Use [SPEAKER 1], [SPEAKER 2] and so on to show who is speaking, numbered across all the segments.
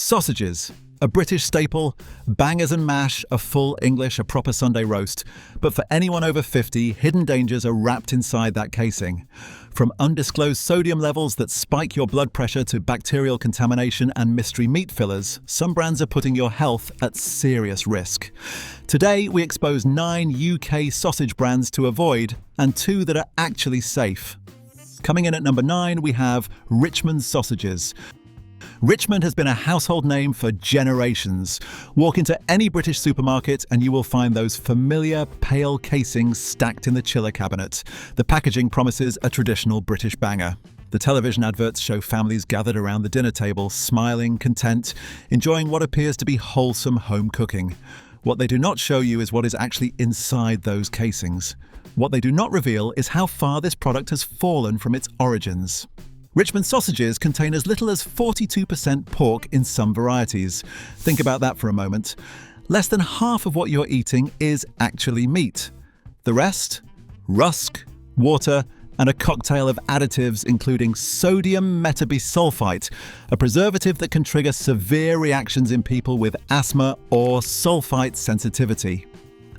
[SPEAKER 1] Sausages. A British staple, bangers and mash, a full English, a proper Sunday roast. But for anyone over 50, hidden dangers are wrapped inside that casing. From undisclosed sodium levels that spike your blood pressure to bacterial contamination and mystery meat fillers, some brands are putting your health at serious risk. Today, we expose 9 UK sausage brands to avoid and 2 that are actually safe. Coming in at number 9, we have Richmond sausages. Richmond has been a household name for generations. Walk into any British supermarket and you will find those familiar pale casings stacked in the chiller cabinet. The packaging promises a traditional British banger. The television adverts show families gathered around the dinner table, smiling, content, enjoying what appears to be wholesome home cooking. What they do not show you is what is actually inside those casings. What they do not reveal is how far this product has fallen from its origins. Richmond sausages contain as little as 42% pork in some varieties. Think about that for a moment. Less than half of what you're eating is actually meat. The rest? Rusk, water, and a cocktail of additives including sodium metabisulfite, a preservative that can trigger severe reactions in people with asthma or sulfite sensitivity.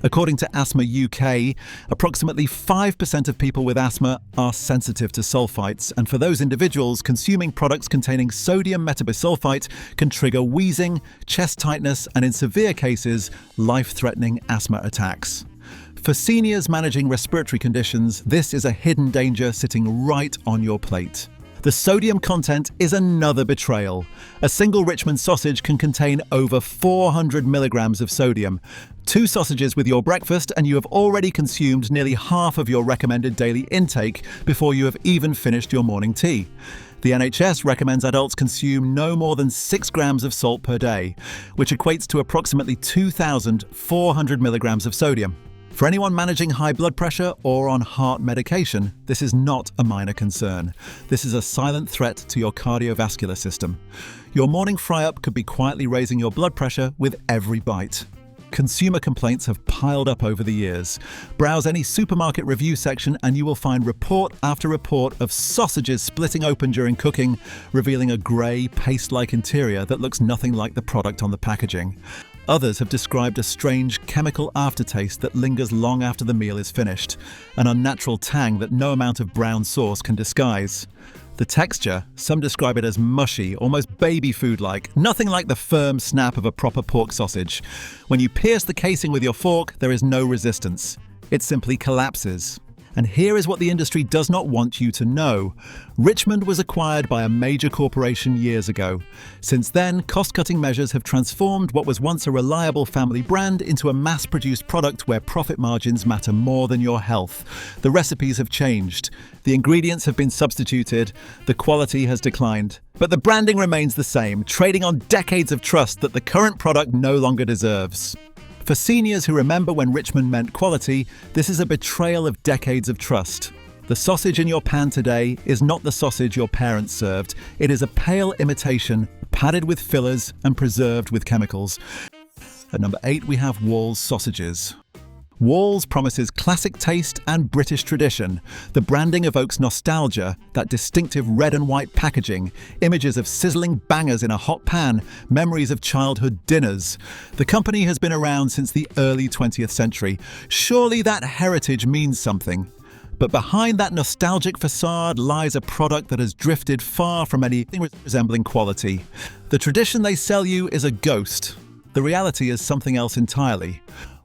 [SPEAKER 1] According to Asthma UK, approximately 5% of people with asthma are sensitive to sulfites, and for those individuals, consuming products containing sodium metabisulfite can trigger wheezing, chest tightness, and in severe cases, life-threatening asthma attacks. For seniors managing respiratory conditions, this is a hidden danger sitting right on your plate. The sodium content is another betrayal. A single Richmond sausage can contain over 400 milligrams of sodium. 2 sausages with your breakfast and you have already consumed nearly half of your recommended daily intake before you have even finished your morning tea. The NHS recommends adults consume no more than 6 grams of salt per day, which equates to approximately 2,400 milligrams of sodium. For anyone managing high blood pressure or on heart medication, this is not a minor concern. This is a silent threat to your cardiovascular system. Your morning fry-up could be quietly raising your blood pressure with every bite. Consumer complaints have piled up over the years. Browse any supermarket review section and you will find report after report of sausages splitting open during cooking, revealing a grey, paste-like interior that looks nothing like the product on the packaging. Others have described a strange chemical aftertaste that lingers long after the meal is finished, an unnatural tang that no amount of brown sauce can disguise. The texture, some describe it as mushy, almost baby food-like, nothing like the firm snap of a proper pork sausage. When you pierce the casing with your fork, there is no resistance. It simply collapses. And here is what the industry does not want you to know. Richmond was acquired by a major corporation years ago. Since then, cost-cutting measures have transformed what was once a reliable family brand into a mass-produced product where profit margins matter more than your health. The recipes have changed. The ingredients have been substituted. The quality has declined. But the branding remains the same, trading on decades of trust that the current product no longer deserves. For seniors who remember when Richmond meant quality, this is a betrayal of decades of trust. The sausage in your pan today is not the sausage your parents served. It is a pale imitation, padded with fillers and preserved with chemicals. At number 8, we have Wall's sausages. Wall's promises classic taste and British tradition. The branding evokes nostalgia, that distinctive red and white packaging, images of sizzling bangers in a hot pan, memories of childhood dinners. The company has been around since the early 20th century. Surely that heritage means something. But behind that nostalgic facade lies a product that has drifted far from anything resembling quality. The tradition they sell you is a ghost. The reality is something else entirely.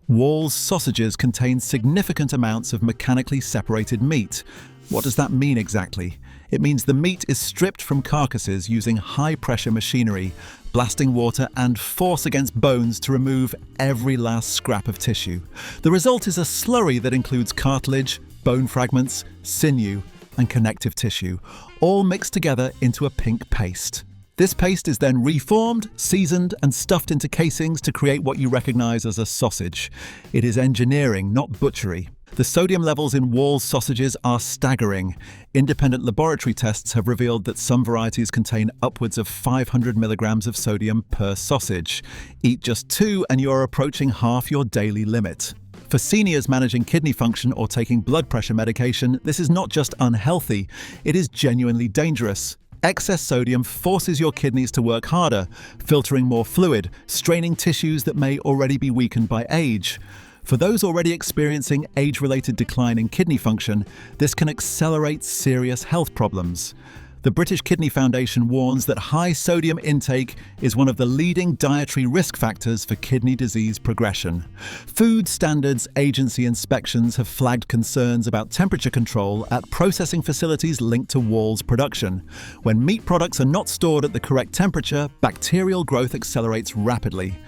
[SPEAKER 1] Wall's sausages contain significant amounts of mechanically separated meat. What does that mean exactly? It means the meat is stripped from carcasses using high-pressure machinery, blasting water and force against bones to remove every last scrap of tissue. The result is a slurry that includes cartilage, bone fragments, sinew, and connective tissue, all mixed together into a pink paste. This paste is then reformed, seasoned, and stuffed into casings to create what you recognize as a sausage. It is engineering, not butchery. The sodium levels in Wall's sausages are staggering. Independent laboratory tests have revealed that some varieties contain upwards of 500 milligrams of sodium per sausage. Eat just 2 and you are approaching half your daily limit. For seniors managing kidney function or taking blood pressure medication, this is not just unhealthy, it is genuinely dangerous. Excess sodium forces your kidneys to work harder, filtering more fluid, straining tissues that may already be weakened by age. For those already experiencing age-related decline in kidney function, this can accelerate serious health problems. The British Kidney Foundation warns that high sodium intake is one of the leading dietary risk factors for kidney disease progression. Food Standards Agency inspections have flagged concerns about temperature control at processing facilities linked to Wall's production. When meat products are not stored at the correct temperature, bacterial growth accelerates rapidly.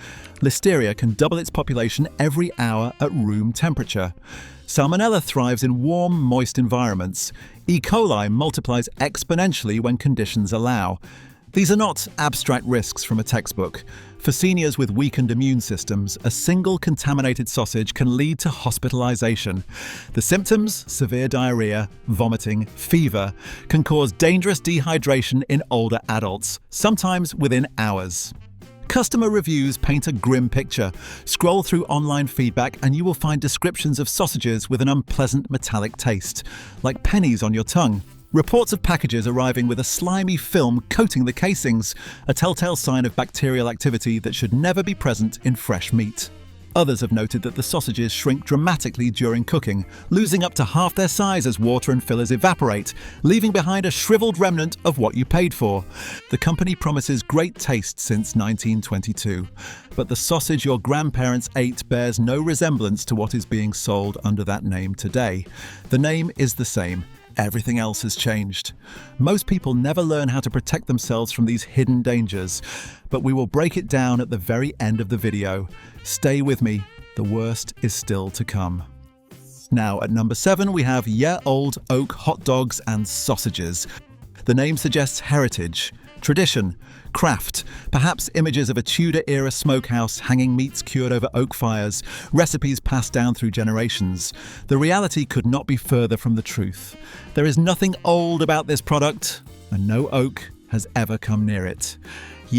[SPEAKER 1] Listeria can double its population every hour at room temperature. Salmonella thrives in warm, moist environments. E. coli multiplies exponentially when conditions allow. These are not abstract risks from a textbook. For seniors with weakened immune systems, a single contaminated sausage can lead to hospitalization. The symptoms, severe diarrhea, vomiting, fever, can cause dangerous dehydration in older adults, sometimes within hours. Customer reviews paint a grim picture. Scroll through online feedback and you will find descriptions of sausages with an unpleasant metallic taste, like pennies on your tongue. Reports of packages arriving with a slimy film coating the casings, a telltale sign of bacterial activity that should never be present in fresh meat. Others have noted that the sausages shrink dramatically during cooking, losing up to half their size as water and fillers evaporate, leaving behind a shriveled remnant of what you paid for. The company promises great taste since 1922, but the sausage your grandparents ate bears no resemblance to what is being sold under that name today. The name is the same. Everything else has changed. Most people never learn how to protect themselves from these hidden dangers, but we will break it down at the very end of the video. Stay with me, the worst is still to come. Now, at number 7, we have Olde Oak hot dogs and sausages. The name suggests heritage, tradition, craft, perhaps images of a Tudor-era smokehouse hanging meats cured over oak fires, recipes passed down through generations. The reality could not be further from the truth. There is nothing old about this product, and no oak has ever come near it.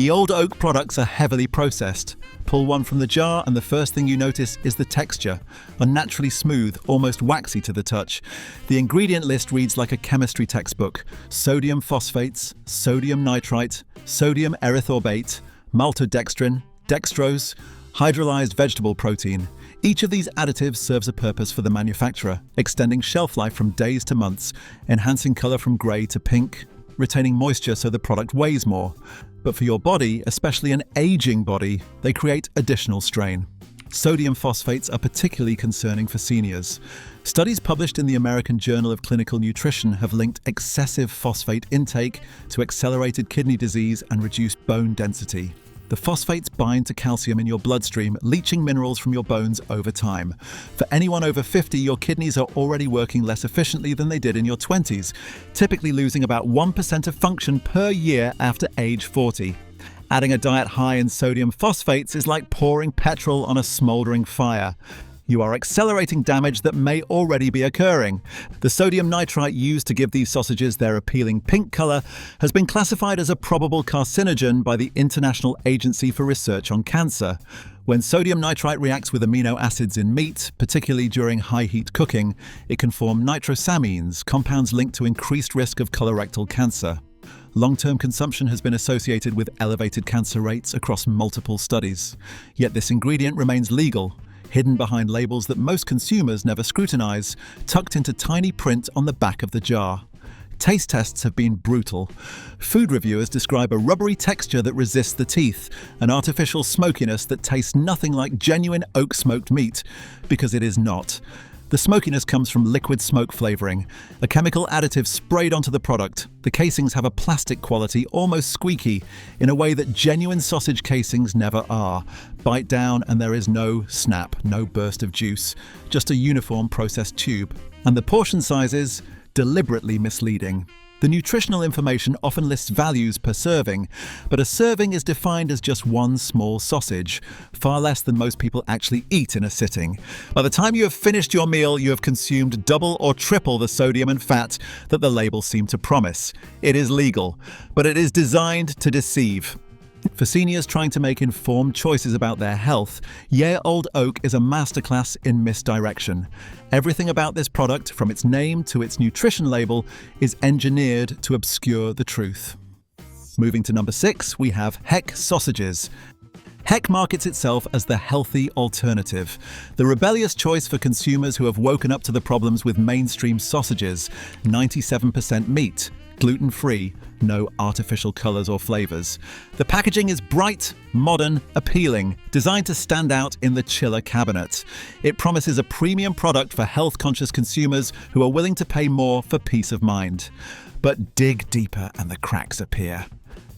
[SPEAKER 1] Olde Oak products are heavily processed. Pull one from the jar and the first thing you notice is the texture, unnaturally smooth, almost waxy to the touch. The ingredient list reads like a chemistry textbook. Sodium phosphates, sodium nitrite, sodium erythorbate, maltodextrin, dextrose, hydrolyzed vegetable protein. Each of these additives serves a purpose for the manufacturer, extending shelf life from days to months, enhancing color from grey to pink, retaining moisture so the product weighs more. But for your body, especially an aging body, they create additional strain. Sodium phosphates are particularly concerning for seniors. Studies published in the American Journal of Clinical Nutrition have linked excessive phosphate intake to accelerated kidney disease and reduced bone density. The phosphates bind to calcium in your bloodstream, leaching minerals from your bones over time. For anyone over 50, your kidneys are already working less efficiently than they did in your 20s, typically losing about 1% of function per year after age 40. Adding a diet high in sodium phosphates is like pouring petrol on a smoldering fire. You are accelerating damage that may already be occurring. The sodium nitrite used to give these sausages their appealing pink color has been classified as a probable carcinogen by the International Agency for Research on Cancer. When sodium nitrite reacts with amino acids in meat, particularly during high-heat cooking, it can form nitrosamines, compounds linked to increased risk of colorectal cancer. Long-term consumption has been associated with elevated cancer rates across multiple studies. Yet this ingredient remains legal, hidden behind labels that most consumers never scrutinize, tucked into tiny print on the back of the jar. Taste tests have been brutal. Food reviewers describe a rubbery texture that resists the teeth, an artificial smokiness that tastes nothing like genuine oak-smoked meat, because it is not. The smokiness comes from liquid smoke flavoring, a chemical additive sprayed onto the product. The casings have a plastic quality, almost squeaky, in a way that genuine sausage casings never are. Bite down and there is no snap, no burst of juice, just a uniform processed tube. And the portion sizes, deliberately misleading. The nutritional information often lists values per serving, but a serving is defined as just one small sausage, far less than most people actually eat in a sitting. By the time you have finished your meal, you have consumed double or triple the sodium and fat that the labels seem to promise. It is legal, but it is designed to deceive. For seniors trying to make informed choices about their health, Olde Oak is a masterclass in misdirection. Everything about this product, from its name to its nutrition label, is engineered to obscure the truth. Moving to number 6, we have Heck sausages. Heck markets itself as the healthy alternative, the rebellious choice for consumers who have woken up to the problems with mainstream sausages: 97% meat, gluten-free, no artificial colors or flavors. The packaging is bright, modern, appealing, designed to stand out in the chiller cabinet. It promises a premium product for health-conscious consumers who are willing to pay more for peace of mind. But dig deeper and the cracks appear.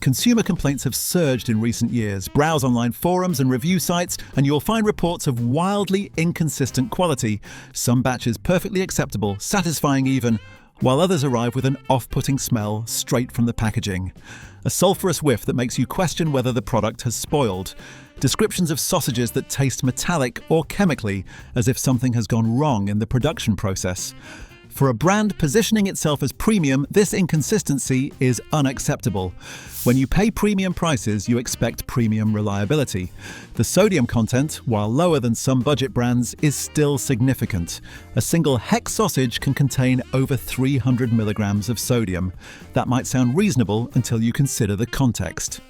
[SPEAKER 1] Consumer complaints have surged in recent years. Browse online forums and review sites and you'll find reports of wildly inconsistent quality, some batches perfectly acceptable, satisfying even, while others arrive with an off-putting smell straight from the packaging. A sulphurous whiff that makes you question whether the product has spoiled. Descriptions of sausages that taste metallic or chemically, as if something has gone wrong in the production process. For a brand positioning itself as premium, this inconsistency is unacceptable. When you pay premium prices, you expect premium reliability. The sodium content, while lower than some budget brands, is still significant. A single Heck sausage can contain over 300 milligrams of sodium. That might sound reasonable until you consider the context.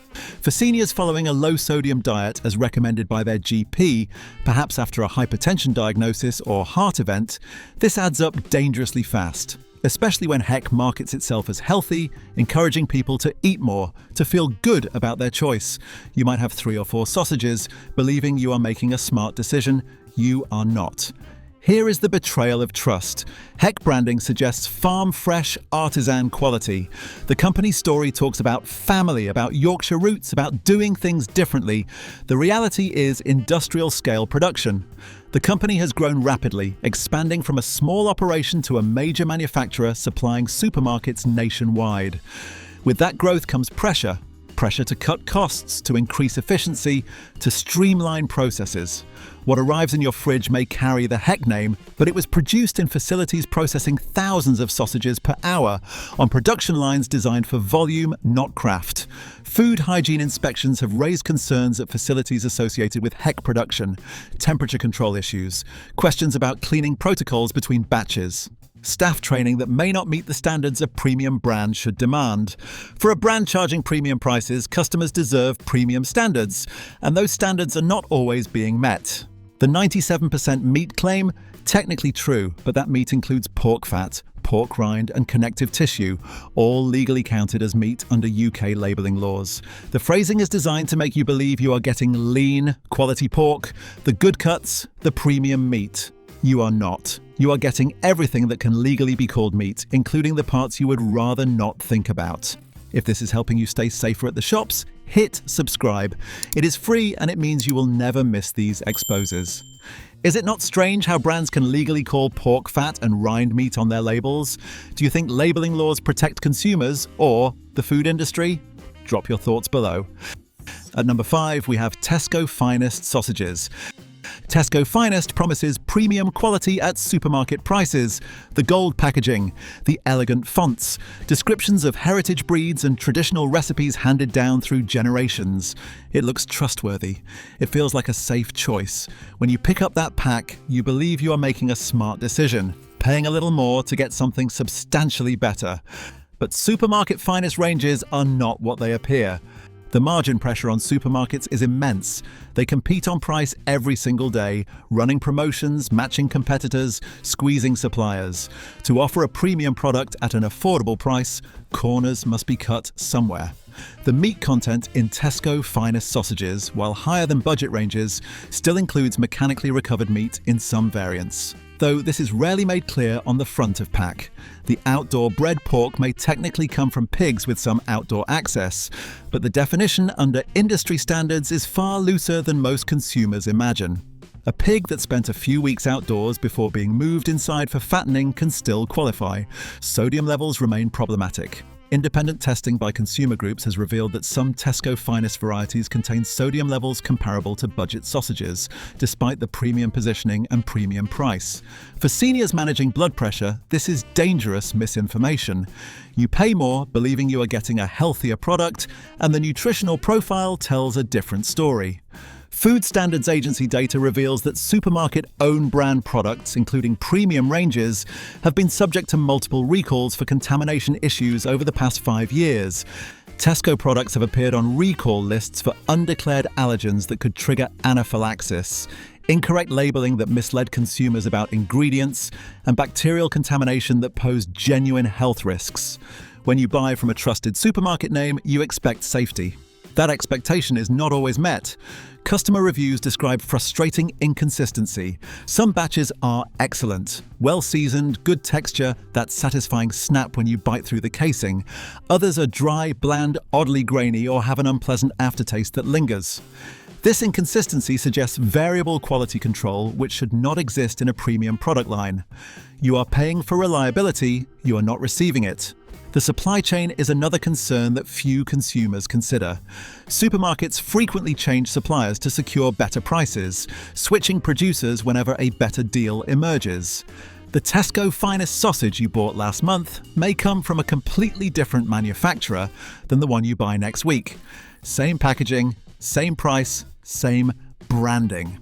[SPEAKER 1] For seniors following a low-sodium diet as recommended by their GP, perhaps after a hypertension diagnosis or heart event, this adds up dangerously fast, especially when Heck markets itself as healthy, encouraging people to eat more, to feel good about their choice. You might have 3 or 4 sausages, believing you are making a smart decision. You are not. Here is the betrayal of trust. Heck branding suggests farm-fresh, artisan quality. The company's story talks about family, about Yorkshire roots, about doing things differently. The reality is industrial-scale production. The company has grown rapidly, expanding from a small operation to a major manufacturer supplying supermarkets nationwide. With that growth comes pressure. Pressure to cut costs, to increase efficiency, to streamline processes. What arrives in your fridge may carry the Heck name, but it was produced in facilities processing thousands of sausages per hour on production lines designed for volume, not craft. Food hygiene inspections have raised concerns at facilities associated with Heck production, temperature control issues, questions about cleaning protocols between batches. Staff training that may not meet the standards a premium brand should demand. For a brand charging premium prices, customers deserve premium standards, and those standards are not always being met. The 97% meat claim? Technically true, but that meat includes pork fat, pork rind and connective tissue, all legally counted as meat under UK labelling laws. The phrasing is designed to make you believe you are getting lean, quality pork, the good cuts, the premium meat. You are not. You are getting everything that can legally be called meat, including the parts you would rather not think about. If this is helping you stay safer at the shops, hit subscribe. It is free and it means you will never miss these exposes. Is it not strange how brands can legally call pork fat and rind meat on their labels? Do you think labelling laws protect consumers or the food industry? Drop your thoughts below. At number 5, we have Tesco Finest sausages. Tesco Finest promises premium quality at supermarket prices. The gold packaging, the elegant fonts, descriptions of heritage breeds and traditional recipes handed down through generations. It looks trustworthy. It feels like a safe choice. When you pick up that pack, you believe you are making a smart decision, paying a little more to get something substantially better. But supermarket Finest ranges are not what they appear. The margin pressure on supermarkets is immense. They compete on price every single day, running promotions, matching competitors, squeezing suppliers. To offer a premium product at an affordable price, corners must be cut somewhere. The meat content in Tesco Finest sausages, while higher than budget ranges, still includes mechanically recovered meat in some variants. Though this is rarely made clear on the front of pack. The outdoor bred pork may technically come from pigs with some outdoor access, but the definition under industry standards is far looser than most consumers imagine. A pig that spent a few weeks outdoors before being moved inside for fattening can still qualify. Sodium levels remain problematic. Independent testing by consumer groups has revealed that some Tesco Finest varieties contain sodium levels comparable to budget sausages, despite the premium positioning and premium price. For seniors managing blood pressure, this is dangerous misinformation. You pay more, believing you are getting a healthier product, and the nutritional profile tells a different story. Food Standards Agency data reveals that supermarket own brand products, including premium ranges, have been subject to multiple recalls for contamination issues over the past 5 years. Tesco products have appeared on recall lists for undeclared allergens that could trigger anaphylaxis, incorrect labelling that misled consumers about ingredients, and bacterial contamination that posed genuine health risks. When you buy from a trusted supermarket name, you expect safety. That expectation is not always met. Customer reviews describe frustrating inconsistency. Some batches are excellent, well-seasoned, good texture, that satisfying snap when you bite through the casing. Others are dry, bland, oddly grainy, or have an unpleasant aftertaste that lingers. This inconsistency suggests variable quality control, which should not exist in a premium product line. You are paying for reliability, you are not receiving it. The supply chain is another concern that few consumers consider. Supermarkets frequently change suppliers to secure better prices, switching producers whenever a better deal emerges. The Tesco Finest sausage you bought last month may come from a completely different manufacturer than the one you buy next week. Same packaging, same price, same branding,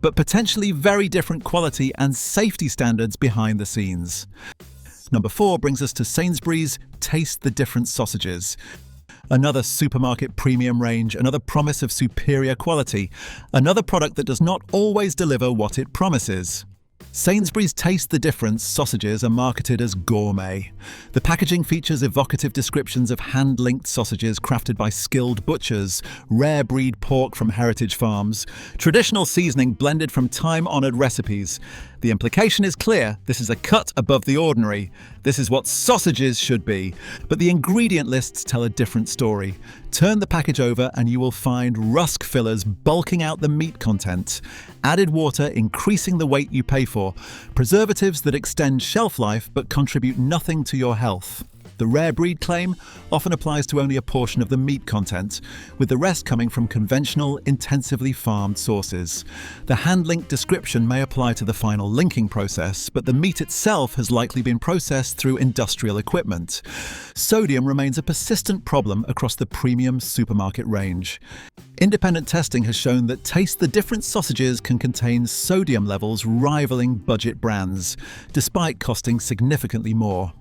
[SPEAKER 1] but potentially very different quality and safety standards behind the scenes. Number 4 brings us to Sainsbury's Taste the Different sausages. Another supermarket premium range, another promise of superior quality, another product that does not always deliver what it promises. Sainsbury's Taste the Difference sausages are marketed as gourmet. The packaging features evocative descriptions of hand-linked sausages crafted by skilled butchers, rare breed pork from heritage farms, traditional seasoning blended from time-honoured recipes. The implication is clear: this is a cut above the ordinary. This is what sausages should be. But the ingredient lists tell a different story. Turn the package over and you will find rusk fillers bulking out the meat content, added water increasing the weight you pay for, preservatives that extend shelf life but contribute nothing to your health. The rare breed claim often applies to only a portion of the meat content, with the rest coming from conventional, intensively farmed sources. The hand-linked description may apply to the final linking process, but the meat itself has likely been processed through industrial equipment. Sodium remains a persistent problem across the premium supermarket range. Independent testing has shown that Taste the Different sausages can contain sodium levels rivaling budget brands, despite costing significantly more.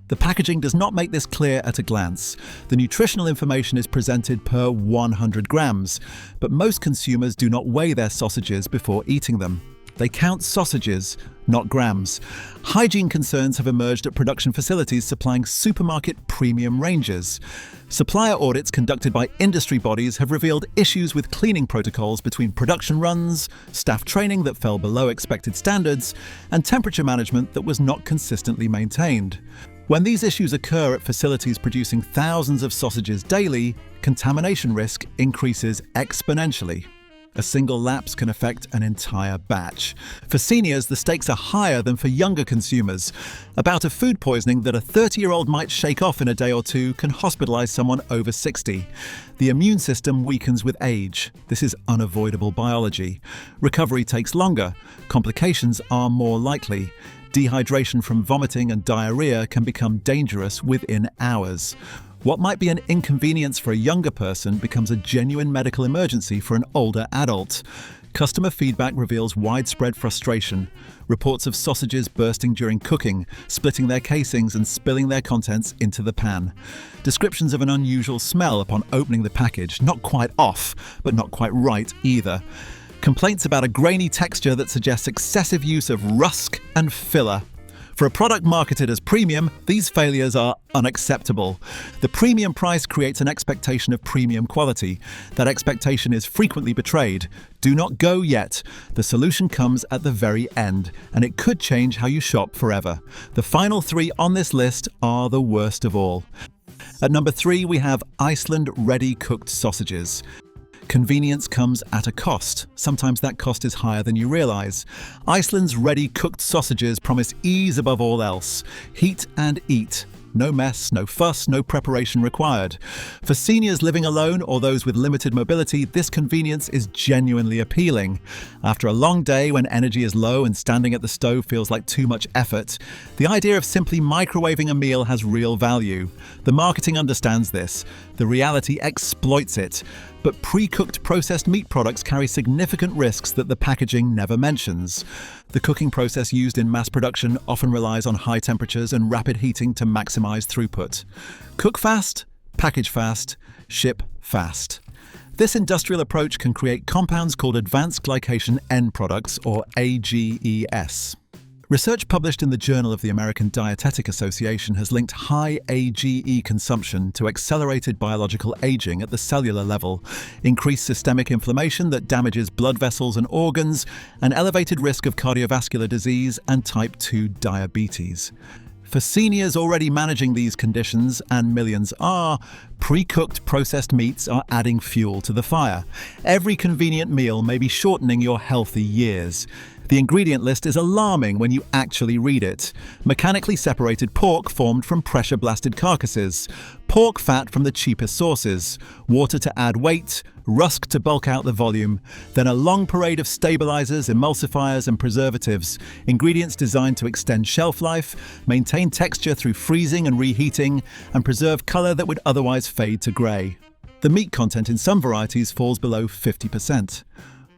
[SPEAKER 1] The packaging does not make this clear at a glance. The nutritional information is presented per 100 grams, but most consumers do not weigh their sausages before eating them. They count sausages, not grams. Hygiene concerns have emerged at production facilities supplying supermarket premium ranges. Supplier audits conducted by industry bodies have revealed issues with cleaning protocols between production runs, staff training that fell below expected standards, and temperature management that was not consistently maintained. When these issues occur at facilities producing thousands of sausages daily, contamination risk increases exponentially. A single lapse can affect an entire batch. For seniors, the stakes are higher than for younger consumers. A bout of food poisoning that a 30-year-old might shake off in a day or two can hospitalize someone over 60. The immune system weakens with age. This is unavoidable biology. Recovery takes longer. Complications are more likely. Dehydration from vomiting and diarrhea can become dangerous within hours. What might be an inconvenience for a younger person becomes a genuine medical emergency for an older adult. Customer feedback reveals widespread frustration. Reports of sausages bursting during cooking, splitting their casings and spilling their contents into the pan. Descriptions of an unusual smell upon opening the package, not quite off, but not quite right either. Complaints about a grainy texture that suggests excessive use of rusk and filler. For a product marketed as premium, these failures are unacceptable. The premium price creates an expectation of premium quality. That expectation is frequently betrayed. Do not go yet. The solution comes at the very end, and it could change how you shop forever. The final 3 on this list are the worst of all. At number 3, we have Iceland ready-cooked sausages. Convenience comes at a cost. Sometimes that cost is higher than you realise. Iceland's ready-cooked sausages promise ease above all else. Heat and eat. No mess, no fuss, no preparation required. For seniors living alone or those with limited mobility, this convenience is genuinely appealing. After a long day when energy is low and standing at the stove feels like too much effort, the idea of simply microwaving a meal has real value. The marketing understands this. The reality exploits it. But pre-cooked processed meat products carry significant risks that the packaging never mentions. The cooking process used in mass production often relies on high temperatures and rapid heating to maximize throughput. Cook fast, package fast, ship fast. This industrial approach can create compounds called advanced glycation end products, or AGEs. Research published in the Journal of the American Dietetic Association has linked high AGE consumption to accelerated biological aging at the cellular level, increased systemic inflammation that damages blood vessels and organs, and elevated risk of cardiovascular disease and type 2 diabetes. For seniors already managing these conditions, and millions are, pre-cooked processed meats are adding fuel to the fire. Every convenient meal may be shortening your healthy years. The ingredient list is alarming when you actually read it. Mechanically separated pork formed from pressure-blasted carcasses, pork fat from the cheapest sources, water to add weight, rusk to bulk out the volume, then a long parade of stabilizers, emulsifiers and preservatives, ingredients designed to extend shelf life, maintain texture through freezing and reheating, and preserve color that would otherwise fade to gray. The meat content in some varieties falls below 50%.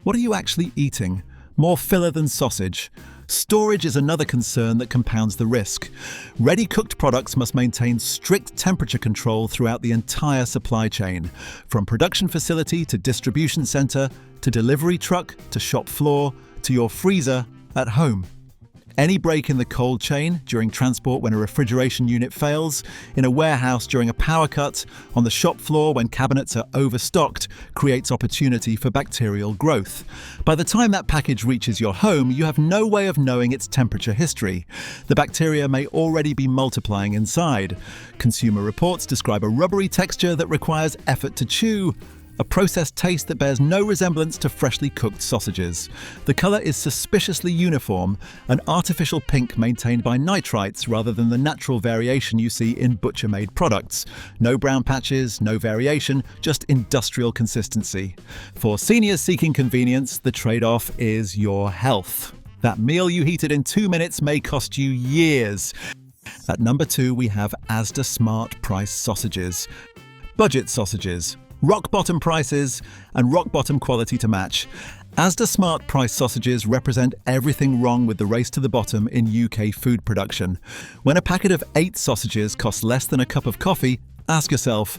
[SPEAKER 1] What are you actually eating? More filler than sausage. Storage is another concern that compounds the risk. Ready-cooked products must maintain strict temperature control throughout the entire supply chain, from production facility to distribution center, to delivery truck, to shop floor, to your freezer at home. Any break in the cold chain during transport when a refrigeration unit fails, in a warehouse during a power cut, on the shop floor when cabinets are overstocked, creates opportunity for bacterial growth. By the time that package reaches your home, you have no way of knowing its temperature history. The bacteria may already be multiplying inside. Consumer reports describe a rubbery texture that requires effort to chew, a processed taste that bears no resemblance to freshly cooked sausages. The color is suspiciously uniform, an artificial pink maintained by nitrites rather than the natural variation you see in butcher-made products. No brown patches, no variation, just industrial consistency. For seniors seeking convenience, the trade-off is your health. That meal you heated in 2 minutes may cost you years. At number 2, we have Asda Smart Price sausages. Budget sausages. Rock-bottom prices and rock-bottom quality to match. Asda Smart Price sausages represent everything wrong with the race to the bottom in UK food production. When a packet of 8 sausages costs less than a cup of coffee, ask yourself,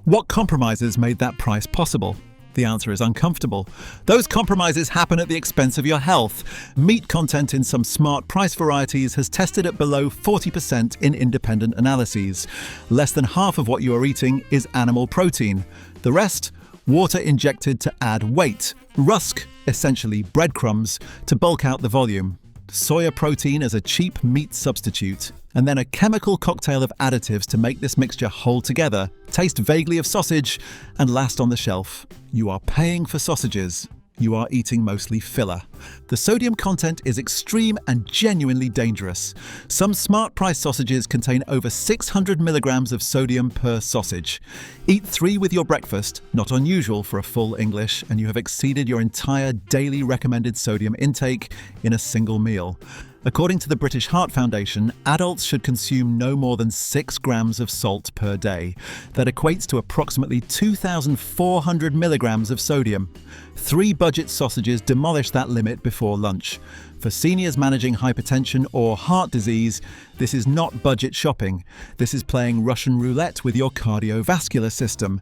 [SPEAKER 1] what compromises made that price possible? The answer is uncomfortable. Those compromises happen at the expense of your health. Meat content in some Smart Price varieties has tested at below 40% in independent analyses. Less than half of what you are eating is animal protein. The rest, water injected to add weight. Rusk, essentially breadcrumbs, to bulk out the volume. Soya protein as a cheap meat substitute, and then a chemical cocktail of additives to make this mixture hold together, taste vaguely of sausage, and last on the shelf. You are paying for sausages. You are eating mostly filler. The sodium content is extreme and genuinely dangerous. Some Smart Price sausages contain over 600 milligrams of sodium per sausage. Eat 3 with your breakfast, not unusual for a full English, and you have exceeded your entire daily recommended sodium intake in a single meal. According to the British Heart Foundation, adults should consume no more than 6 grams of salt per day. That equates to approximately 2,400 milligrams of sodium. 3 budget sausages demolish that limit before lunch. For seniors managing hypertension or heart disease, this is not budget shopping. This is playing Russian roulette with your cardiovascular system.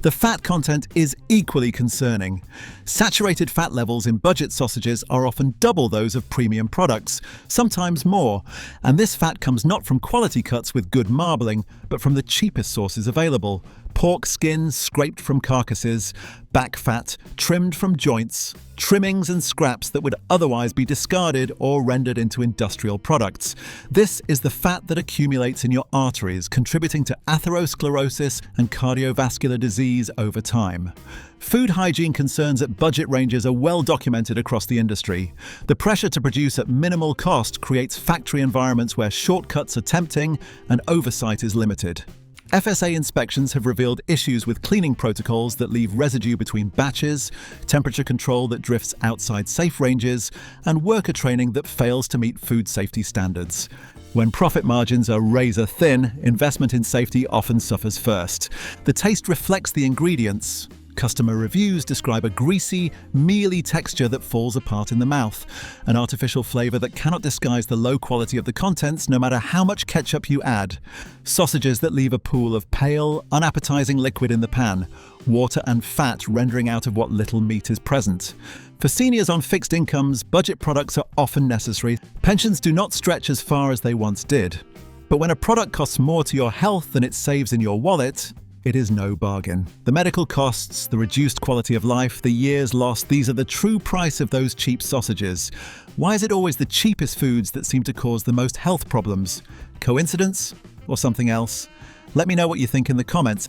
[SPEAKER 1] The fat content is equally concerning. Saturated fat levels in budget sausages are often double those of premium products, sometimes more, and this fat comes not from quality cuts with good marbling, but from the cheapest sources available. Pork skins scraped from carcasses, back fat trimmed from joints, trimmings and scraps that would otherwise be discarded or rendered into industrial products. This is the fat that accumulates in your arteries, contributing to atherosclerosis and cardiovascular disease over time. Food hygiene concerns at budget ranges are well documented across the industry. The pressure to produce at minimal cost creates factory environments where shortcuts are tempting and oversight is limited. FSA inspections have revealed issues with cleaning protocols that leave residue between batches, temperature control that drifts outside safe ranges, and worker training that fails to meet food safety standards. When profit margins are razor thin, investment in safety often suffers first. The taste reflects the ingredients. Customer reviews describe a greasy, mealy texture that falls apart in the mouth, an artificial flavour that cannot disguise the low quality of the contents no matter how much ketchup you add. Sausages that leave a pool of pale, unappetizing liquid in the pan, water and fat rendering out of what little meat is present. For seniors on fixed incomes, budget products are often necessary. Pensions do not stretch as far as they once did. But when a product costs more to your health than it saves in your wallet, it is no bargain. The medical costs, the reduced quality of life, the years lost, these are the true price of those cheap sausages. Why is it always the cheapest foods that seem to cause the most health problems? Coincidence or something else? Let me know what you think in the comments.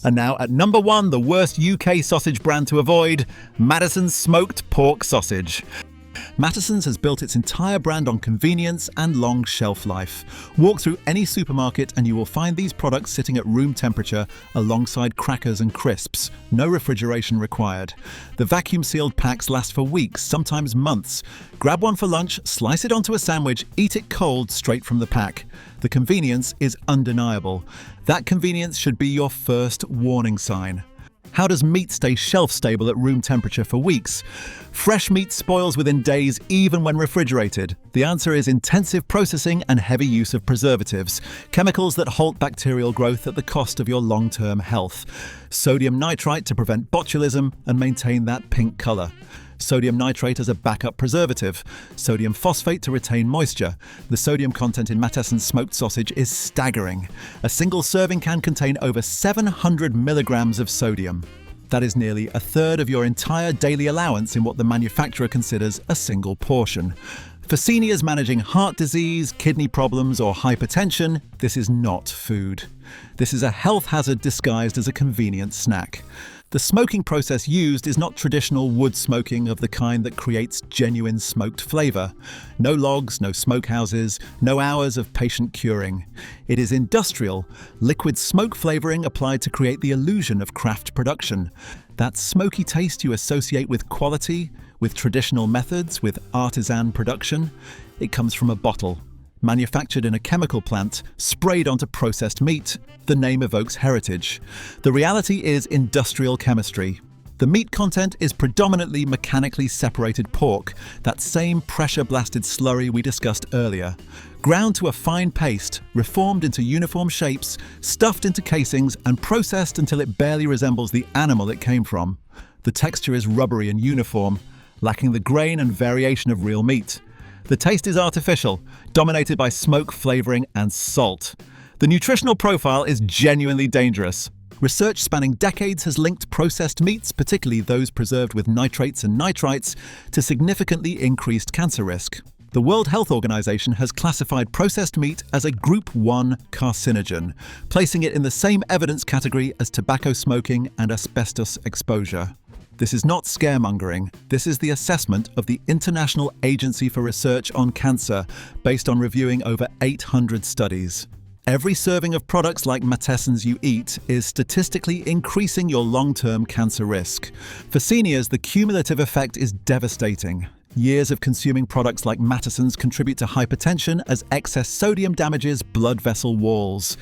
[SPEAKER 1] And now at number 1, the worst UK sausage brand to avoid, Mattessons smoked pork sausage. Mattessons has built its entire brand on convenience and long shelf life. Walk through any supermarket and you will find these products sitting at room temperature alongside crackers and crisps. No refrigeration required. The vacuum-sealed packs last for weeks, sometimes months. Grab one for lunch, slice it onto a sandwich, eat it cold straight from the pack. The convenience is undeniable. That convenience should be your first warning sign. How does meat stay shelf-stable at room temperature for weeks? Fresh meat spoils within days even when refrigerated. The answer is intensive processing and heavy use of preservatives, chemicals that halt bacterial growth at the cost of your long-term health. Sodium nitrite to prevent botulism and maintain that pink colour. Sodium nitrate as a backup preservative, sodium phosphate to retain moisture. The sodium content in Mattessons smoked sausage is staggering. A single serving can contain over 700 milligrams of sodium. That is nearly a third of your entire daily allowance in what the manufacturer considers a single portion. For seniors managing heart disease, kidney problems, or hypertension, this is not food. This is a health hazard disguised as a convenient snack. The smoking process used is not traditional wood smoking of the kind that creates genuine smoked flavour. No logs, no smokehouses, no hours of patient curing. It is industrial, liquid smoke flavouring applied to create the illusion of craft production. That smoky taste you associate with quality, with traditional methods, with artisan production, it comes from a bottle. Manufactured in a chemical plant, sprayed onto processed meat, the name evokes heritage. The reality is industrial chemistry. The meat content is predominantly mechanically separated pork, that same pressure-blasted slurry we discussed earlier. Ground to a fine paste, reformed into uniform shapes, stuffed into casings, and processed until it barely resembles the animal it came from. The texture is rubbery and uniform, lacking the grain and variation of real meat. The taste is artificial, dominated by smoke, flavouring, and salt. The nutritional profile is genuinely dangerous. Research spanning decades has linked processed meats, particularly those preserved with nitrates and nitrites, to significantly increased cancer risk. The World Health Organization has classified processed meat as a Group 1 carcinogen, placing it in the same evidence category as tobacco smoking and asbestos exposure. This is not scaremongering. This is the assessment of the International Agency for Research on Cancer, based on reviewing over 800 studies. Every serving of products like Mattessons you eat is statistically increasing your long-term cancer risk. For seniors, the cumulative effect is devastating. Years of consuming products like Mattessons contribute to hypertension as excess sodium damages blood vessel walls.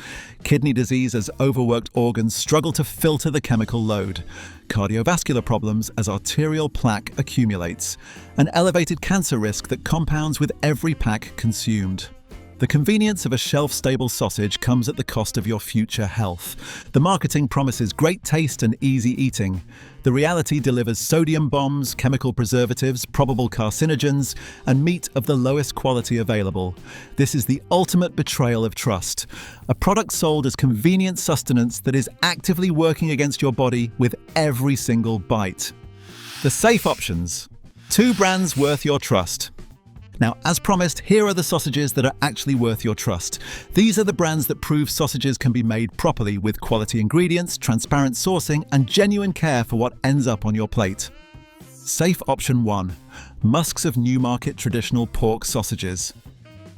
[SPEAKER 1] Kidney disease as overworked organs struggle to filter the chemical load. Cardiovascular problems as arterial plaque accumulates. An elevated cancer risk that compounds with every pack consumed. The convenience of a shelf-stable sausage comes at the cost of your future health. The marketing promises great taste and easy eating. The reality delivers sodium bombs, chemical preservatives, probable carcinogens, and meat of the lowest quality available. This is the ultimate betrayal of trust. A product sold as convenient sustenance that is actively working against your body with every single bite. The safe options. 2 brands worth your trust. Now, as promised, here are the sausages that are actually worth your trust. These are the brands that prove sausages can be made properly with quality ingredients, transparent sourcing, and genuine care for what ends up on your plate. Safe option 1. Musks of Newmarket Traditional Pork Sausages.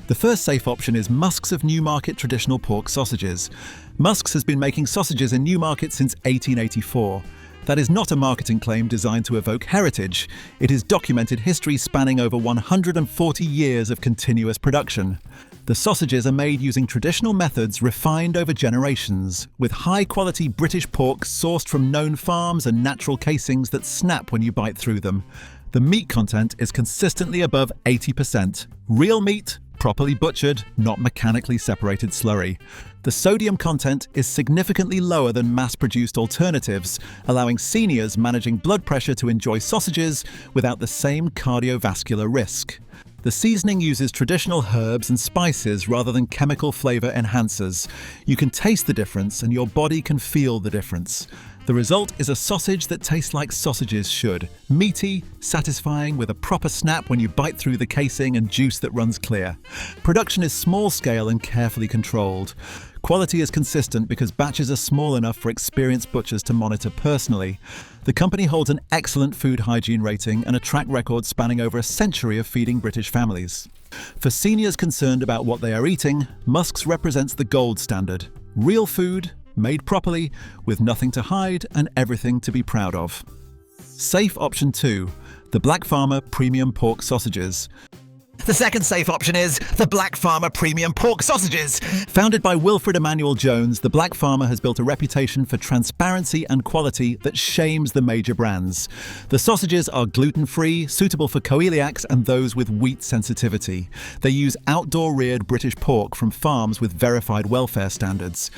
[SPEAKER 1] The first safe option is Musks of Newmarket Traditional Pork Sausages. Musks has been making sausages in Newmarket since 1884. That is not a marketing claim designed to evoke heritage. It is documented history spanning over 140 years of continuous production. The The sausages are made using traditional methods refined over generations, with high-quality British pork sourced from known farms and natural casings that snap when you bite through them. The meat content is consistently above 80%. Real meat, properly butchered, not mechanically separated slurry. The sodium content is significantly lower than mass-produced alternatives, allowing seniors managing blood pressure to enjoy sausages without the same cardiovascular risk. The seasoning uses traditional herbs and spices rather than chemical flavor enhancers. You can taste the difference and your body can feel the difference. The result is a sausage that tastes like sausages should. Meaty, satisfying, with a proper snap when you bite through the casing and juice that runs clear. Production is small scale and carefully controlled. Quality is consistent because batches are small enough for experienced butchers to monitor personally. The company holds an excellent food hygiene rating and a track record spanning over a century of feeding British families. For seniors concerned about what they are eating, Musk's represents the gold standard. Real food, made properly, with nothing to hide and everything to be proud of. Safe option 2, the Black Farmer Premium Pork Sausages.
[SPEAKER 2] The second safe option is the Black Farmer Premium Pork Sausages.
[SPEAKER 1] Founded by Wilfred Emmanuel Jones, the Black Farmer has built a reputation for transparency and quality that shames the major brands. The sausages are gluten-free, suitable for coeliacs and those with wheat sensitivity. They use outdoor-reared British pork from farms with verified welfare standards.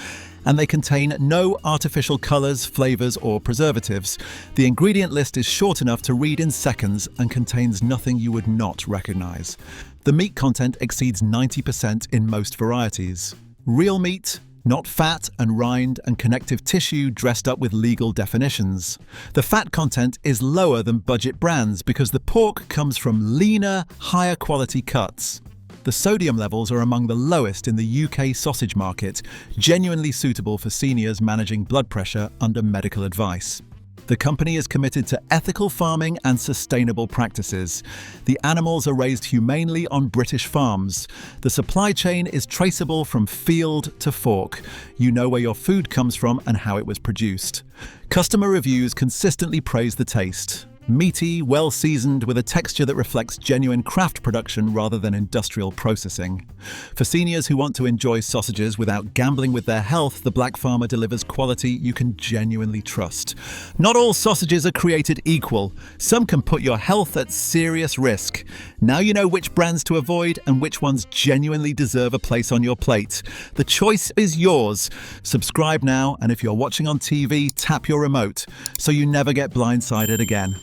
[SPEAKER 1] And they contain no artificial colours, flavours or preservatives. The ingredient list is short enough to read in seconds and contains nothing you would not recognise. The meat content exceeds 90% in most varieties. Real meat, not fat and rind and connective tissue dressed up with legal definitions. The fat content is lower than budget brands because the pork comes from leaner, higher quality cuts. The sodium levels are among the lowest in the UK sausage market, genuinely suitable for seniors managing blood pressure under medical advice. The company is committed to ethical farming and sustainable practices. The animals are raised humanely on British farms. The supply chain is traceable from field to fork. You know where your food comes from and how it was produced. Customer reviews consistently praise the taste. Meaty, well-seasoned, with a texture that reflects genuine craft production rather than industrial processing. For seniors who want to enjoy sausages without gambling with their health, the Black Farmer delivers quality you can genuinely trust. Not all sausages are created equal. Some can put your health at serious risk. Now you know which brands to avoid and which ones genuinely deserve a place on your plate. The choice is yours. Subscribe now, and if you're watching on TV, tap your remote so you never get blindsided again.